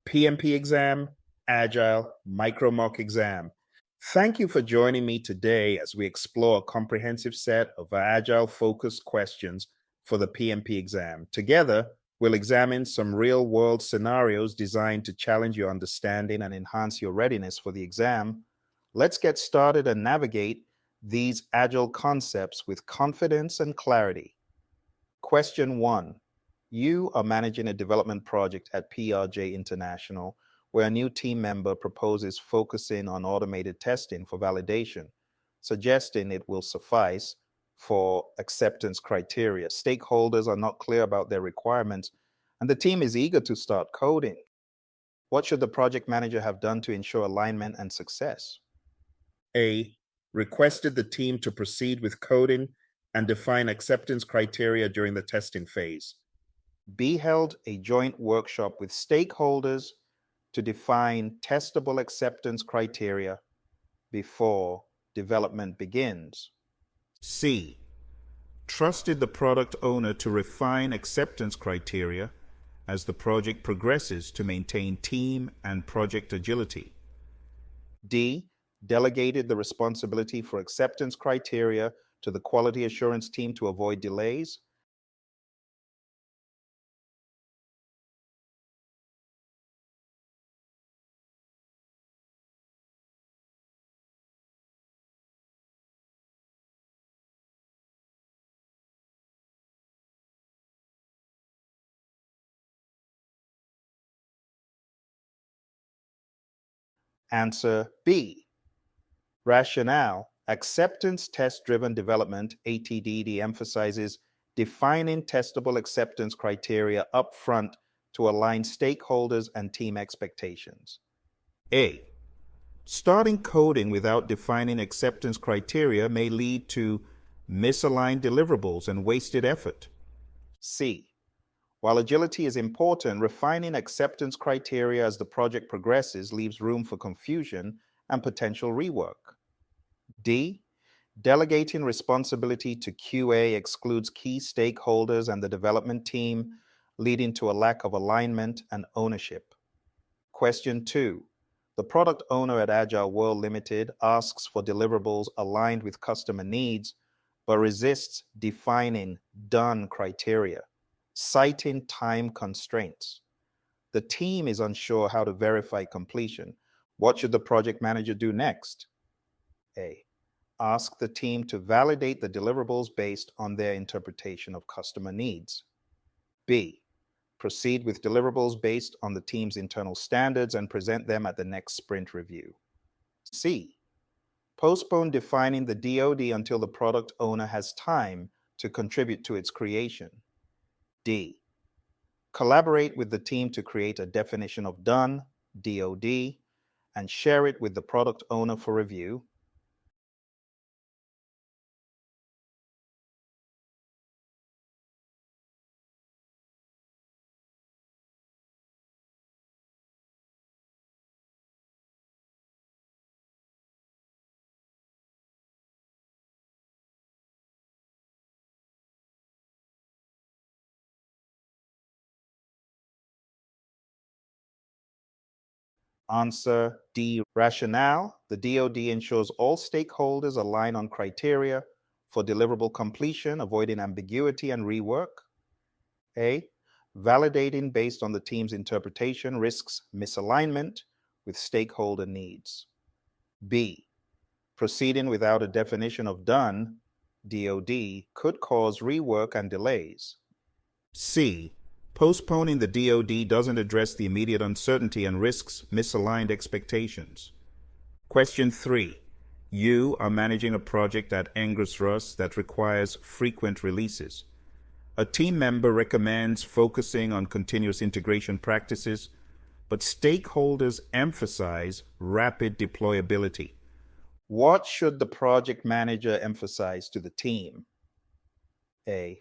PMP exam, Agile, micro mock exam. Thank you for joining me today as we explore a comprehensive set of Agile focused questions for the PMP exam. Together, we'll examine some real world scenarios designed to challenge your understanding and enhance your readiness for the exam. Let's get started and navigate these Agile concepts with confidence and clarity. Question 1. You are managing a development project at PRJ International where a new team member proposes focusing on automated testing for validation, suggesting it will suffice for acceptance criteria. Stakeholders are not clear about their requirements, and the team is eager to start coding. What should the project manager have done to ensure alignment and success? A. Requested the team to proceed with coding and define acceptance criteria during the testing phase. B. Held a joint workshop with stakeholders to define testable acceptance criteria before development begins. C. Trusted the product owner to refine acceptance criteria as the project progresses to maintain team and project agility. D. Delegated the responsibility for acceptance criteria to the quality assurance team to avoid delays. Answer B. Rationale. Acceptance test-driven development, ATDD, emphasizes defining testable acceptance criteria upfront to align stakeholders and team expectations. A. Starting coding without defining acceptance criteria may lead to misaligned deliverables and wasted effort. C. While agility is important, refining acceptance criteria as the project progresses leaves room for confusion and potential rework. D. Delegating responsibility to QA excludes key stakeholders and the development team, leading to a lack of alignment and ownership. Question 2. The product owner at Agile World Limited asks for deliverables aligned with customer needs, but resists defining done criteria, citing time constraints. The team is unsure how to verify completion. What should the project manager do next? A. Ask the team to validate the deliverables based on their interpretation of customer needs. B. Proceed with deliverables based on the team's internal standards and present them at the next sprint review. C. Postpone defining the DoD until the product owner has time to contribute to its creation. D. Collaborate with the team to create a definition of done, DoD, and share it with the product owner for review. Answer D. Rationale. The DoD ensures all stakeholders align on criteria for deliverable completion, avoiding ambiguity and rework. A. Validating based on the team's interpretation risks misalignment with stakeholder needs. B. Proceeding without a definition of done, DoD, could cause rework and delays. C. Postponing the DoD doesn't address the immediate uncertainty and risks misaligned expectations. Question 3. You are managing a project at Angus Russ that requires frequent releases. A team member recommends focusing on continuous integration practices, but stakeholders emphasize rapid deployability. What should the project manager emphasize to the team? A.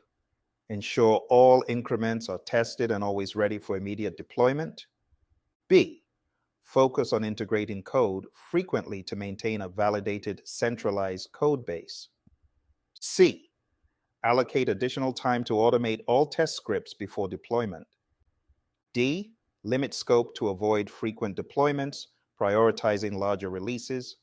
Ensure all increments are tested and always ready for immediate deployment. B. Focus on integrating code frequently to maintain a validated, centralized code base. C. Allocate additional time to automate all test scripts before deployment. D. limit scope to avoid frequent deployments, prioritizing larger releases.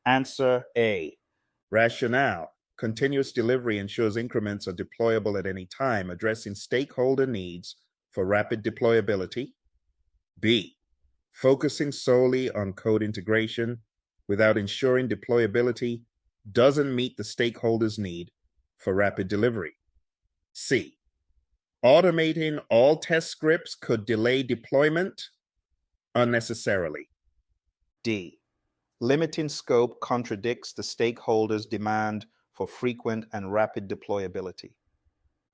Answer A. Rationale. Continuous delivery ensures increments are deployable at any time, addressing stakeholder needs for rapid deployability. B. Focusing solely on code integration without ensuring deployability doesn't meet the stakeholders' need for rapid delivery. C. Automating all test scripts could delay deployment unnecessarily. D. Limiting scope contradicts the stakeholders' demand for frequent and rapid deployability.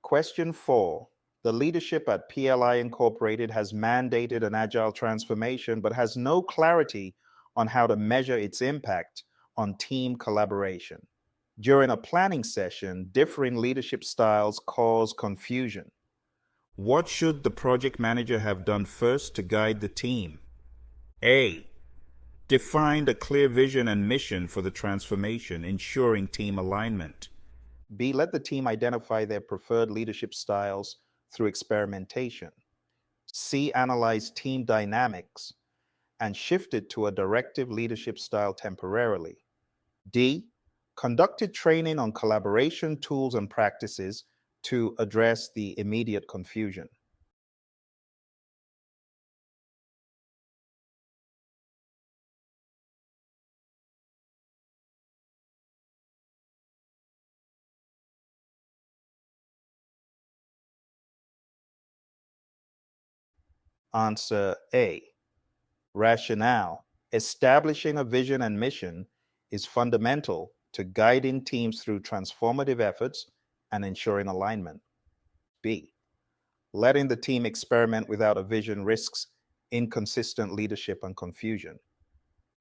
Question 4. The leadership at PLI Incorporated has mandated an agile transformation but has no clarity on how to measure its impact on team collaboration. During a planning session, differing leadership styles cause confusion. What should the project manager have done first to guide the team? A. Defined a clear vision and mission for the transformation, ensuring team alignment. B. Let the team identify their preferred leadership styles through experimentation. C. Analyze team dynamics and shift it to a directive leadership style temporarily. D. Conducted training on collaboration tools and practices to address the immediate confusion. Answer A. Rationale. Establishing a vision and mission is fundamental to guiding teams through transformative efforts and ensuring alignment. B. Letting the team experiment without a vision risks inconsistent leadership and confusion.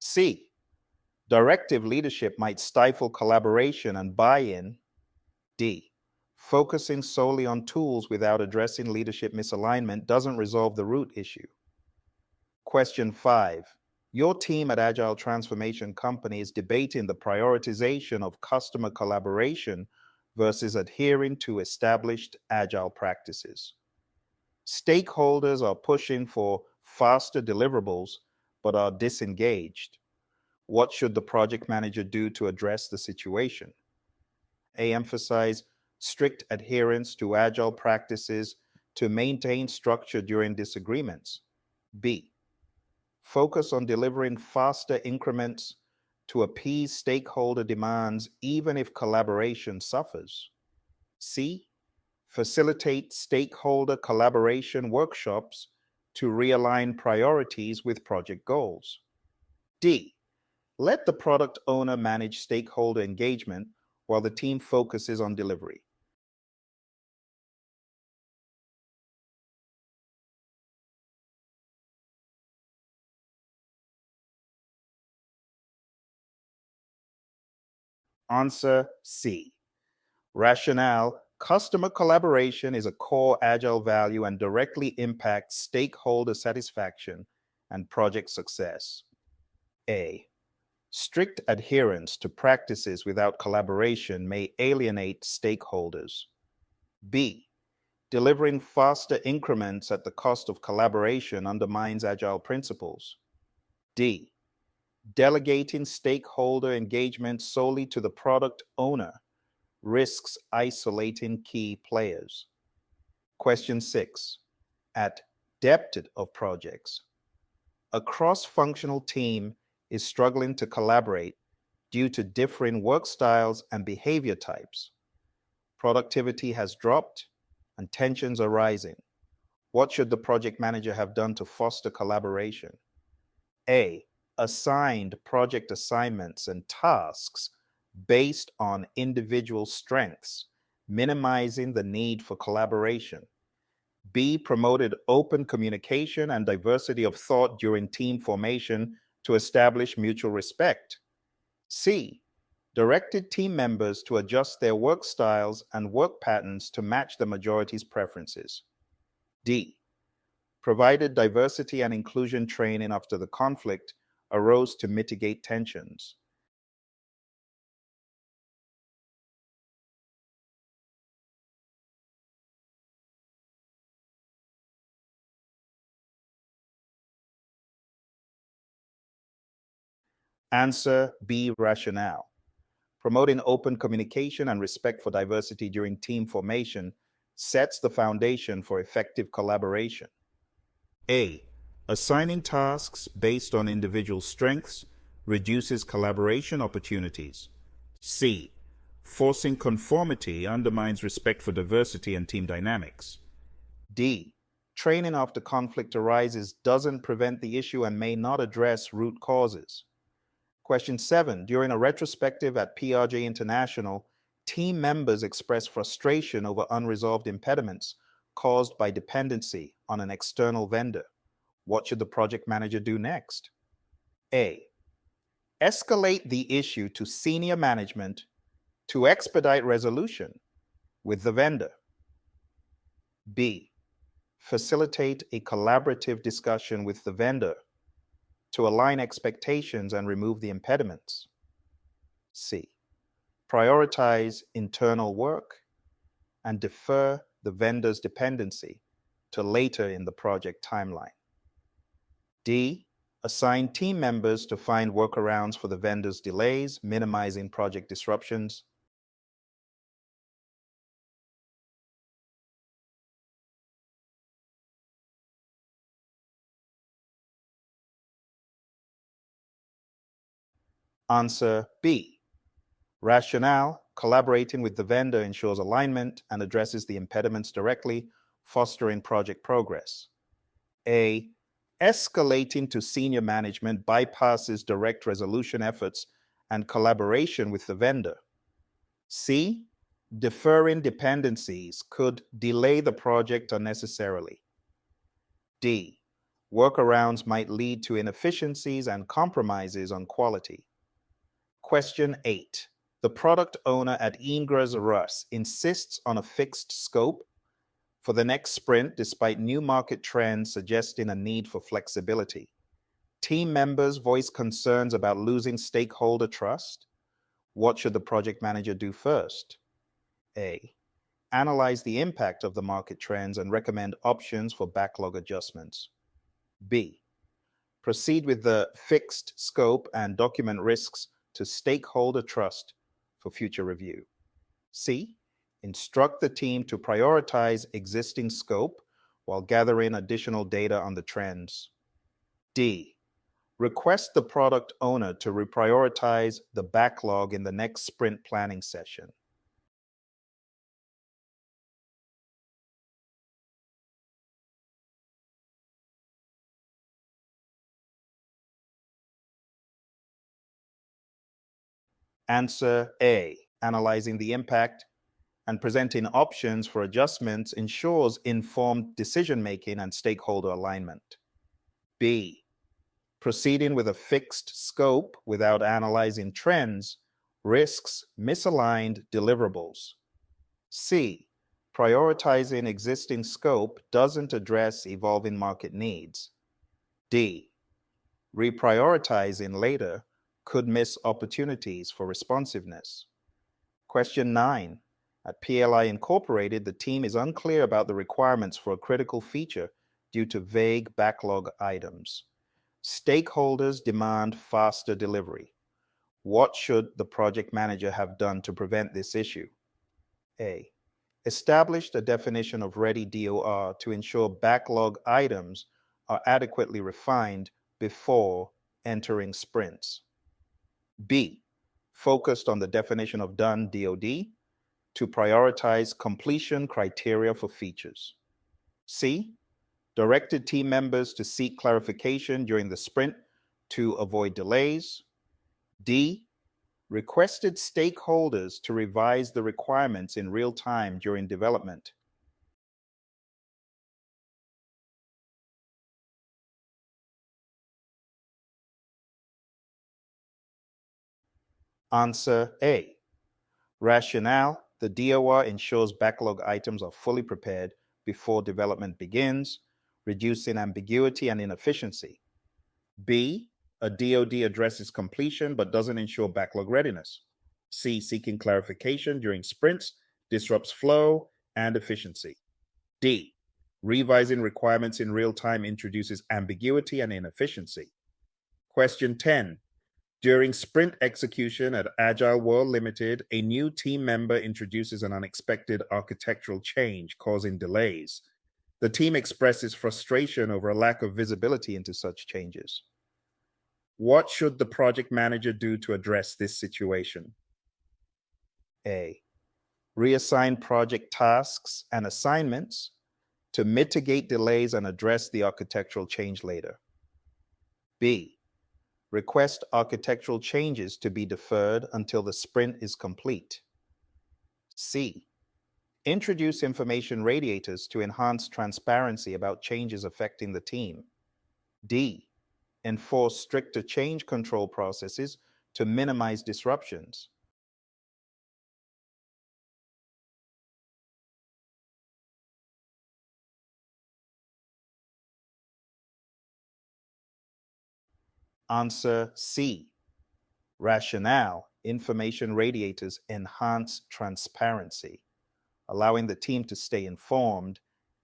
C. Directive leadership might stifle collaboration and buy-in. D. Focusing solely on tools without addressing leadership misalignment doesn't resolve the root issue. Question 5. Your team at Agile Transformation Company is debating the prioritization of customer collaboration versus adhering to established Agile practices. Stakeholders are pushing for faster deliverables but are disengaged. What should the project manager do to address the situation? A. Emphasize strict adherence to Agile practices to maintain structure during disagreements. B. Focus on delivering faster increments to appease stakeholder demands even if collaboration suffers. C. Facilitate stakeholder collaboration workshops to realign priorities with project goals. D. Let the product owner manage stakeholder engagement while the team focuses on delivery. Answer C. Rationale. Customer collaboration is a core Agile value and directly impacts stakeholder satisfaction and project success. A. Strict adherence to practices without collaboration may alienate stakeholders. B. Delivering faster increments at the cost of collaboration undermines Agile principles. D. Delegating stakeholder engagement solely to the product owner risks isolating key players. Question 6. At depth of projects, a cross-functional team is struggling to collaborate due to differing work styles and behavior types. Productivity has dropped and tensions are rising. What should the project manager have done to foster collaboration? A. Assigned project assignments and tasks based on individual strengths, minimizing the need for collaboration. B. Promoted open communication and diversity of thought during team formation to establish mutual respect. C. Directed team members to adjust their work styles and work patterns to match the majority's preferences. D. provided diversity and inclusion training after the conflict arose to mitigate tensions. Answer B, rationale. Promoting open communication and respect for diversity during team formation sets the foundation for effective collaboration. A. Assigning tasks based on individual strengths reduces collaboration opportunities. C. Forcing conformity undermines respect for diversity and team dynamics. D. Training after conflict arises doesn't prevent the issue and may not address root causes. Question 7. During a retrospective at PRJ International, team members expressed frustration over unresolved impediments caused by dependency on an external vendor. What should the project manager do next? A. Escalate the issue to senior management to expedite resolution with the vendor. B. Facilitate a collaborative discussion with the vendor to align expectations and remove the impediments. C. Prioritize internal work and defer the vendor's dependency to later in the project timeline. D. Assign team members to find workarounds for the vendor's delays, minimizing project disruptions. Answer B. Rationale: collaborating with the vendor ensures alignment and addresses the impediments directly, fostering project progress. A. Escalating to senior management bypasses direct resolution efforts and collaboration with the vendor. C. Deferring dependencies could delay the project unnecessarily. D. Workarounds might lead to inefficiencies and compromises on quality. Question 8. The product owner at Ingra's Russ insists on a fixed scope for the next sprint despite new market trends suggesting a need for flexibility. Team members voice concerns about losing stakeholder trust. What should the project manager do first? A. Analyze the impact of the market trends and recommend options for backlog adjustments. B. Proceed with the fixed scope and document risks to stakeholder trust for future review. C. Instruct the team to prioritize existing scope while gathering additional data on the trends. D. Request the product owner to reprioritize the backlog in the next sprint planning session. Answer A. Analyzing the impact and presenting options for adjustments ensures informed decision-making and stakeholder alignment. B. Proceeding with a fixed scope without analyzing trends risks misaligned deliverables. C. Prioritizing existing scope doesn't address evolving market needs. D. Reprioritizing later could miss opportunities for responsiveness. Question 9. At PLI Incorporated, the team is unclear about the requirements for a critical feature due to vague backlog items. Stakeholders demand faster delivery. What should the project manager have done to prevent this issue? A. Established a definition of ready DOR to ensure backlog items are adequately refined before entering sprints. B. Focused on the definition of done DoD to prioritize completion criteria for features. C. Directed team members to seek clarification during the sprint to avoid delays. D. Requested stakeholders to revise the requirements in real time during development. Answer A. Rationale: the DOR ensures backlog items are fully prepared before development begins, reducing ambiguity and inefficiency. B, a DoD addresses completion but doesn't ensure backlog readiness. C, seeking clarification during sprints disrupts flow and efficiency. D, revising requirements in real time introduces ambiguity and inefficiency. Question 10. During sprint execution at Agile World Limited, a new team member introduces an unexpected architectural change, causing delays. The team expresses frustration over a lack of visibility into such changes. What should the project manager do to address this situation? A, reassign project tasks and assignments to mitigate delays and address the architectural change later. B, request architectural changes to be deferred until the sprint is complete. C, introduce information radiators to enhance transparency about changes affecting the team. D, enforce stricter change control processes to minimize disruptions. Answer C. Rationale, information radiators enhance transparency, allowing the team to stay informed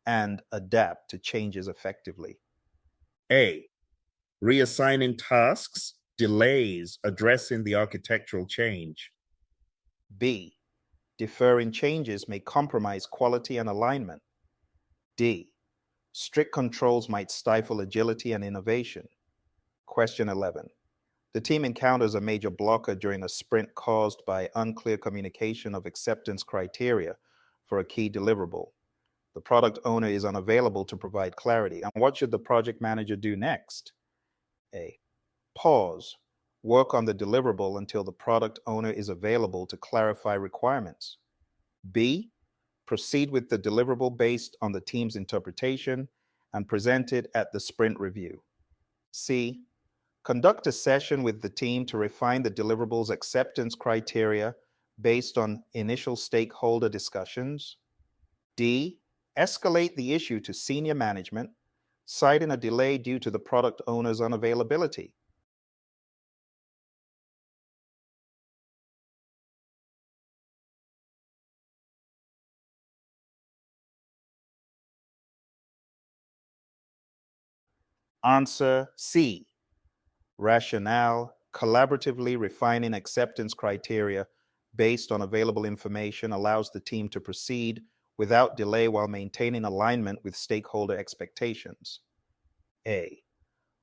and adapt to changes effectively. A, reassigning tasks delays addressing the architectural change. B, deferring changes may compromise quality and alignment. D, strict controls might stifle agility and innovation. Question 11. The team encounters a major blocker during a sprint caused by unclear communication of acceptance criteria for a key deliverable. The product owner is unavailable to provide clarity. And what should the project manager do next? A, pause, work on the deliverable until the product owner is available to clarify requirements. B, proceed with the deliverable based on the team's interpretation and present it at the sprint review. C, conduct a session with the team to refine the deliverables acceptance criteria based on initial stakeholder discussions. D, escalate the issue to senior management, citing a delay due to the product owner's unavailability. Answer C. Rationale, collaboratively refining acceptance criteria based on available information allows the team to proceed without delay while maintaining alignment with stakeholder expectations. A,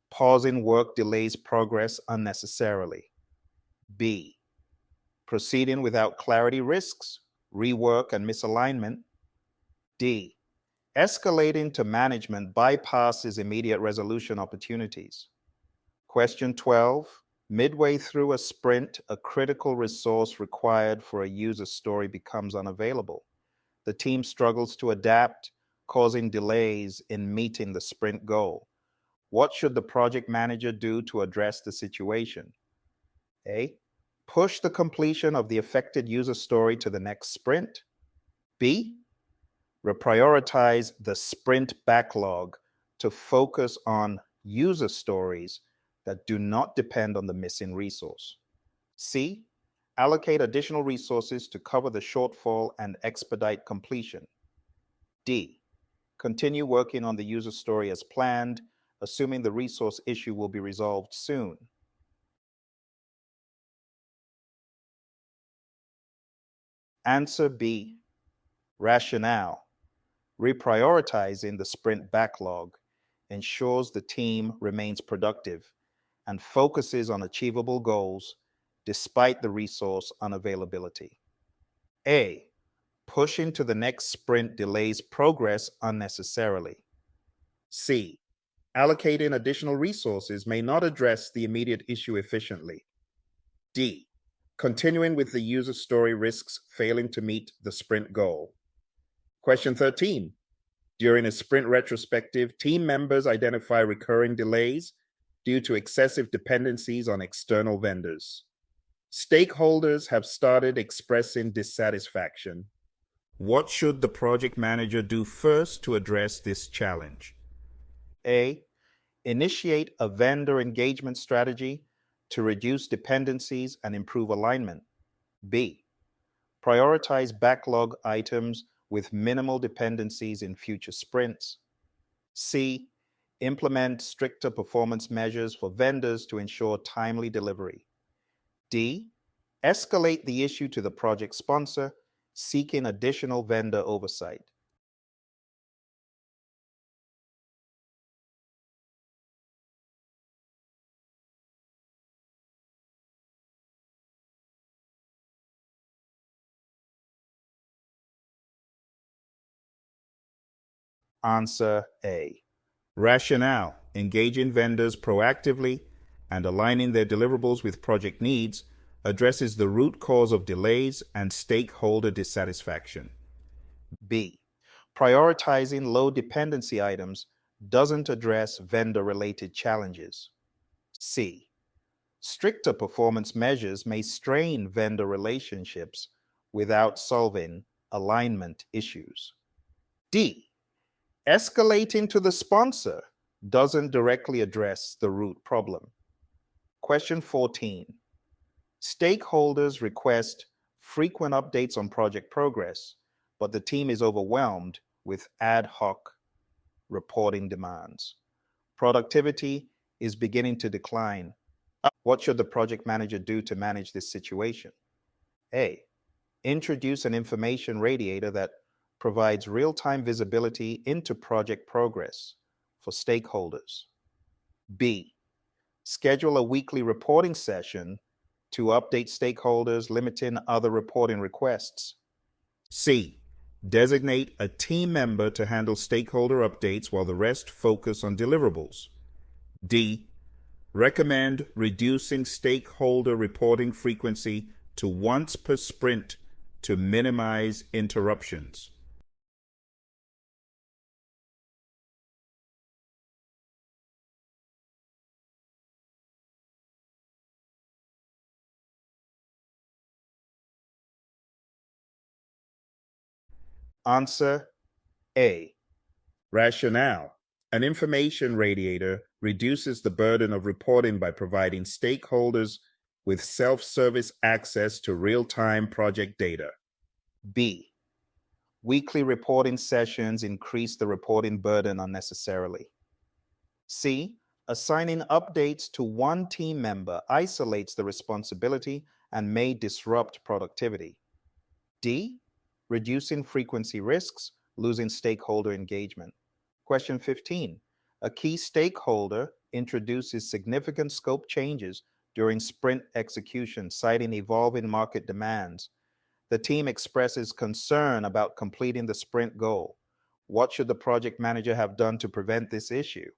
pausing work delays progress unnecessarily. B, proceeding without clarity risks rework and misalignment. D, escalating to management bypasses immediate resolution opportunities. Question 12. Midway through a sprint, a critical resource required for a user story becomes unavailable. The team struggles to adapt, causing delays in meeting the sprint goal. What should the project manager do to address the situation? A, push the completion of the affected user story to the next sprint. B, reprioritize the sprint backlog to focus on user stories that do not depend on the missing resource. C, allocate additional resources to cover the shortfall and expedite completion. D, continue working on the user story as planned, assuming the resource issue will be resolved soon. Answer B. Rationale. Reprioritizing the sprint backlog ensures the team remains productive and focuses on achievable goals despite the resource unavailability. A, pushing to the next sprint delays progress unnecessarily. C, allocating additional resources may not address the immediate issue efficiently. D, continuing with the user story risks failing to meet the sprint goal. Question 13. During a sprint retrospective, team members identify recurring delays due to excessive dependencies on external vendors. Stakeholders have started expressing dissatisfaction. What should the project manager do first to address this challenge? A. Initiate a vendor engagement strategy to reduce dependencies and improve alignment. B. Prioritize backlog items with minimal dependencies in future sprints. C. Implement stricter performance measures for vendors to ensure timely delivery. D. Escalate the issue to the project sponsor, seeking additional vendor oversight. Answer A. Rationale: engaging vendors proactively and aligning their deliverables with project needs addresses the root cause of delays and stakeholder dissatisfaction. B. Prioritizing low dependency items doesn't address vendor related challenges. C. Stricter performance measures may strain vendor relationships without solving alignment issues. D. Escalating to the sponsor doesn't directly address the root problem. Question 14. Stakeholders request frequent updates on project progress, but the team is overwhelmed with ad hoc reporting demands. Productivity is beginning to decline. What should the project manager do to manage this situation? A. Introduce an information radiator that provides real-time visibility into project progress for stakeholders. B. Schedule a weekly reporting session to update stakeholders, limiting other reporting requests. C. Designate a team member to handle stakeholder updates while the rest focus on deliverables. D. Recommend reducing stakeholder reporting frequency to once per sprint to minimize interruptions. Answer A. Rationale: an information radiator reduces the burden of reporting by providing stakeholders with self-service access to real-time project data. B. Weekly reporting sessions increase the reporting burden unnecessarily. C. Assigning updates to one team member isolates the responsibility and may disrupt productivity. D. Reducing frequency risks, losing stakeholder engagement. Question 15. A key stakeholder introduces significant scope changes during sprint execution, citing evolving market demands. The team expresses concern about completing the sprint goal. What should the project manager have done to prevent this issue?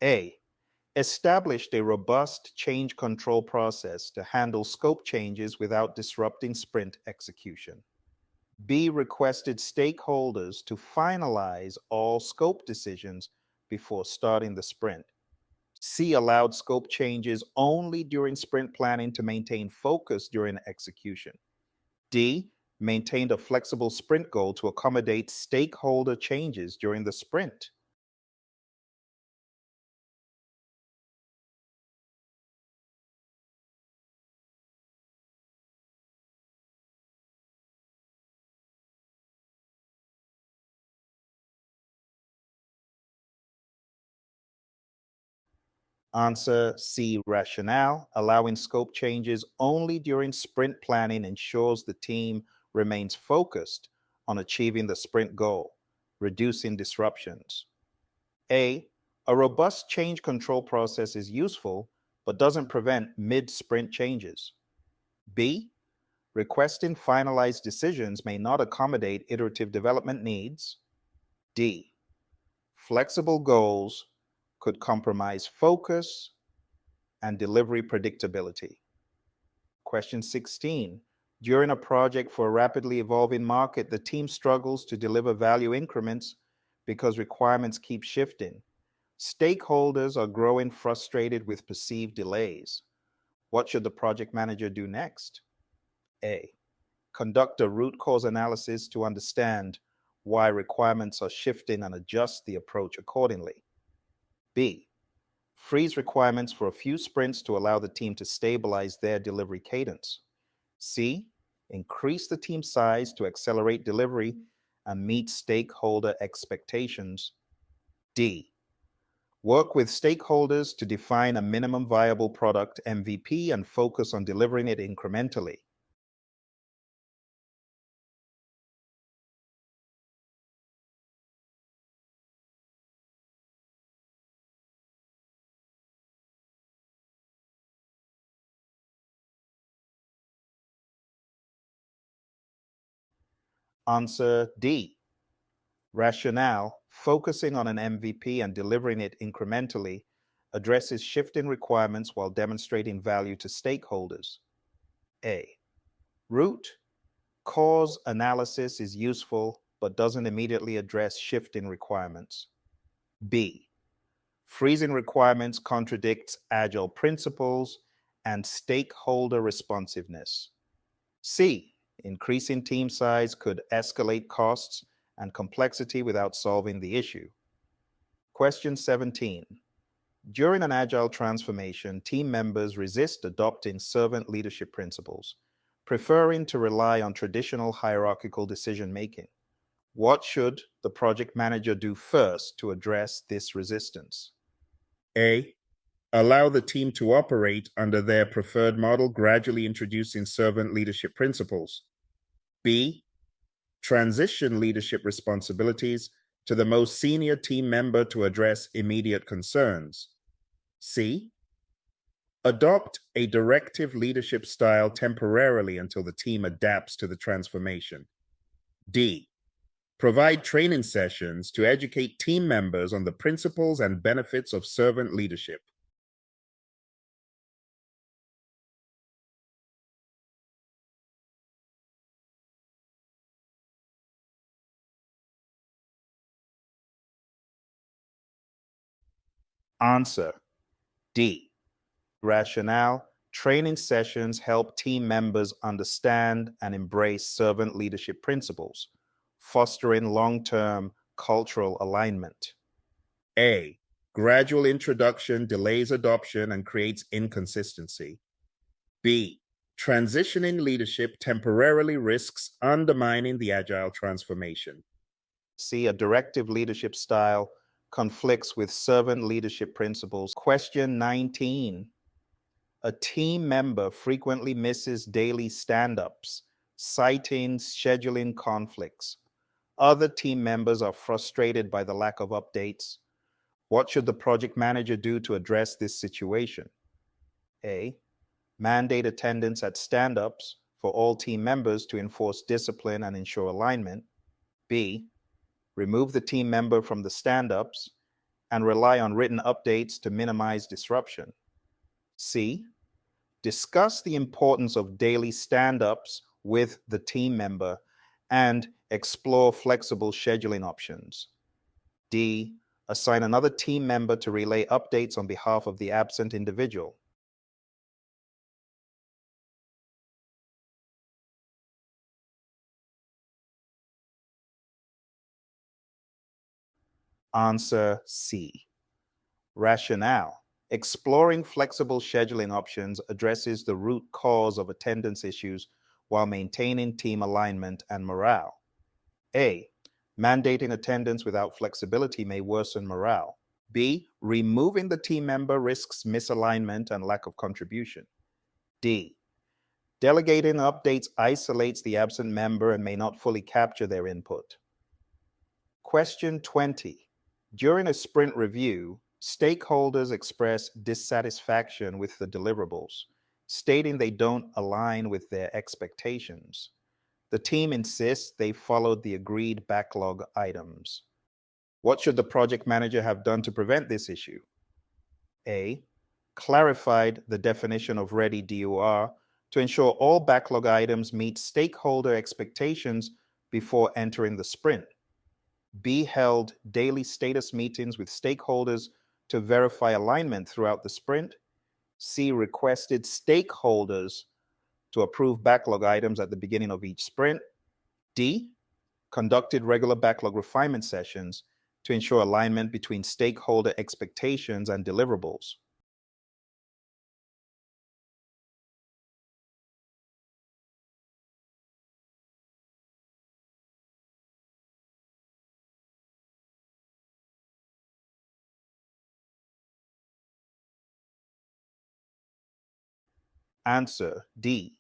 A. Established a robust change control process to handle scope changes without disrupting sprint execution. B. Requested stakeholders to finalize all scope decisions before starting the sprint. C. Allowed scope changes only during sprint planning to maintain focus during execution. D. Maintained a flexible sprint goal to accommodate stakeholder changes during the sprint. Answer C. Rationale: allowing scope changes only during sprint planning ensures the team remains focused on achieving the sprint goal, reducing disruptions. A. A robust change control process is useful, but doesn't prevent mid-sprint changes. B. Requesting finalized decisions may not accommodate iterative development needs. D. Flexible goals could compromise focus and delivery predictability. Question 16. During a project for a rapidly evolving market, the team struggles to deliver value increments because requirements keep shifting. Stakeholders are growing frustrated with perceived delays. What should the project manager do next? A. Conduct a root cause analysis to understand why requirements are shifting and adjust the approach accordingly. B. Freeze requirements for a few sprints to allow the team to stabilize their delivery cadence. C. Increase the team size to accelerate delivery and meet stakeholder expectations. D. Work with stakeholders to define a minimum viable product MVP and focus on delivering it incrementally. Answer D. Rationale, focusing on an MVP and delivering it incrementally, addresses shifting requirements while demonstrating value to stakeholders. A. Root cause analysis is useful but doesn't immediately address shifting requirements. B. Freezing requirements contradicts agile principles and stakeholder responsiveness. C. Increasing team size could escalate costs and complexity without solving the issue. Question 17. During an agile transformation, team members resist adopting servant leadership principles, preferring to rely on traditional hierarchical decision-making. What should the project manager do first to address this resistance? A. Allow the team to operate under their preferred model, gradually introducing servant leadership principles. B. Transition leadership responsibilities to the most senior team member to address immediate concerns. C. Adopt a directive leadership style temporarily until the team adapts to the transformation. D. Provide training sessions to educate team members on the principles and benefits of servant leadership. Answer D. Rationale, training sessions help team members understand and embrace servant leadership principles, fostering long-term cultural alignment. A. Gradual introduction delays adoption and creates inconsistency. B. Transitioning leadership temporarily risks undermining the agile transformation. C. A directive leadership style conflicts with servant leadership principles. Question 19. A team member frequently misses daily stand-ups, citing scheduling conflicts. Other team members are frustrated by the lack of updates. What should the project manager do to address this situation? A. Mandate attendance at stand-ups for all team members to enforce discipline and ensure alignment. B. Remove the team member from the stand-ups and rely on written updates to minimize disruption. C. Discuss the importance of daily stand-ups with the team member and explore flexible scheduling options. D. Assign another team member to relay updates on behalf of the absent individual. Answer C. Rationale. Exploring flexible scheduling options addresses the root cause of attendance issues while maintaining team alignment and morale. A. Mandating attendance without flexibility may worsen morale. B. Removing the team member risks misalignment and lack of contribution. D. Delegating updates isolates the absent member and may not fully capture their input. Question 20. During a sprint review, stakeholders express dissatisfaction with the deliverables, stating they don't align with their expectations. The team insists they followed the agreed backlog items. What should the project manager have done to prevent this issue? A. Clarified the definition of ready DOR to ensure all backlog items meet stakeholder expectations before entering the sprint. B. Held daily status meetings with stakeholders to verify alignment throughout the sprint. C. Requested stakeholders to approve backlog items at the beginning of each sprint. D. Conducted regular backlog refinement sessions to ensure alignment between stakeholder expectations and deliverables. Answer D.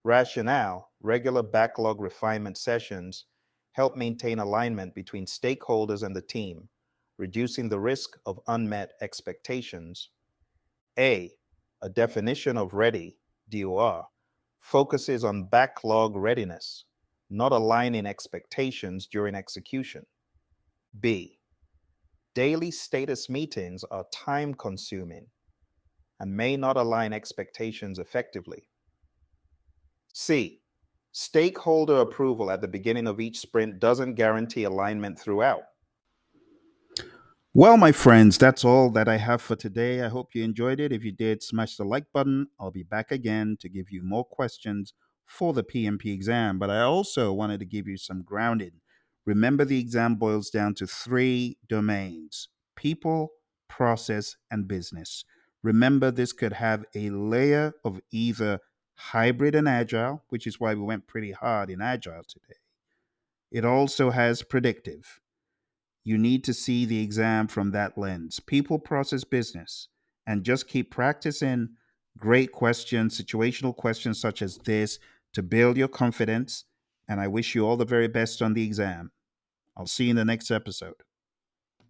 Rationale, regular backlog refinement sessions help maintain alignment between stakeholders and the team, reducing the risk of unmet expectations. A definition of ready, DOR, focuses on backlog readiness, not aligning expectations during execution. B. Daily status meetings are time consuming and may not align expectations effectively. C. Stakeholder approval at the beginning of each sprint doesn't guarantee alignment throughout. Well, my friends, that's all that I have for today. I hope you enjoyed it. If you did, smash the like button. I'll be back again to give you more questions for the PMP exam, but I also wanted to give you some grounding. Remember, the exam boils down to three domains: people, process, and business. Remember, this could have a layer of either hybrid and agile, which is why we went pretty hard in agile today. It also has predictive. You need to see the exam from that lens: people, process, business. And just keep practicing great questions, situational questions such as this, to build your confidence. And I wish you all the very best on the exam. I'll see you in the next episode.